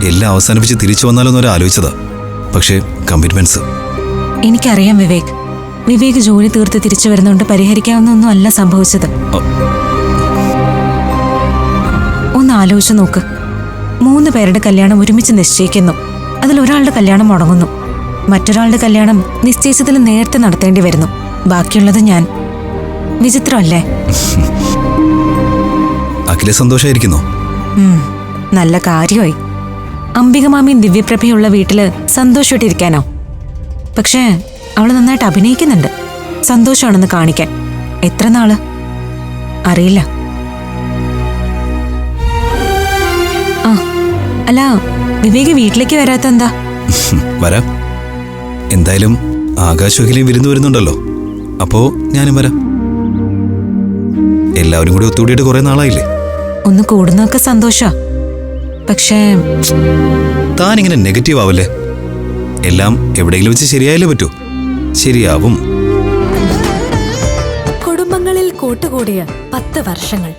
എല്ലാം അവസാനിപ്പിച്ച് തിരിച്ചു വന്നാലോന്നൊരു ആലോചിച്ചതാ. പക്ഷേ കമ്മിറ്റ്മെന്റ്സ്. എനിക്കറിയാം വിവേക്. വിവേക് ജോലി തീർത്ത് തിരിച്ചു വരുന്നോണ്ട് പരിഹരിക്കാവുന്നൊന്നും അല്ല സംഭവിച്ചത്. ഒന്ന് ആലോചിച്ച് നോക്ക്. 3 പേരുടെ കല്യാണം ഒരുമിച്ച് നിശ്ചയിക്കുന്നു. അതിലൊരാളുടെ കല്യാണം മുടങ്ങുന്നു. മറ്റൊരാളുടെ കല്യാണം നിശ്ചയിച്ചതിൽ നേരത്തെ നടത്തേണ്ടി വരുന്നു. ബാക്കിയുള്ളത് ഞാൻ. വിചിത്രമല്ലേ? അഖില സന്തോഷായിരിക്കുന്നോ? നല്ല കാര്യമായി. അംബികമാമിയും ദിവ്യപ്രഭയുള്ള വീട്ടില് സന്തോഷമായിട്ടിരിക്കാനോ? പക്ഷേ അവള് നന്നായിട്ട് അഭിനയിക്കുന്നുണ്ട്, സന്തോഷമാണെന്ന് കാണിക്കാൻ. എത്ര നാള് അറിയില്ല. ആ അല്ല, വിവേക് വീട്ടിലേക്ക് വരാത്ത എന്താ? വരാം. എന്തായാലും ആകാശോഹിലെയും വിരുന്ന് വരുന്നുണ്ടല്ലോ, അപ്പോ ഞാനും വരാം. എല്ലാവരും കൂടി ഒത്തുകൂടിയിട്ട് കുറെ നാളായില്ലേ. ഒന്ന് കൂടുന്നൊക്കെ സന്തോഷാ. പക്ഷേ താനിങ്ങനെ നെഗറ്റീവ് ആവല്ലേ. എല്ലാം എവിടെയെങ്കിലും വെച്ച് ശരിയായാലേ പറ്റൂ. ശരിയാവും. കുടുംബങ്ങളിൽ കൂട്ടുകൂടിയ 10 വർഷങ്ങൾ.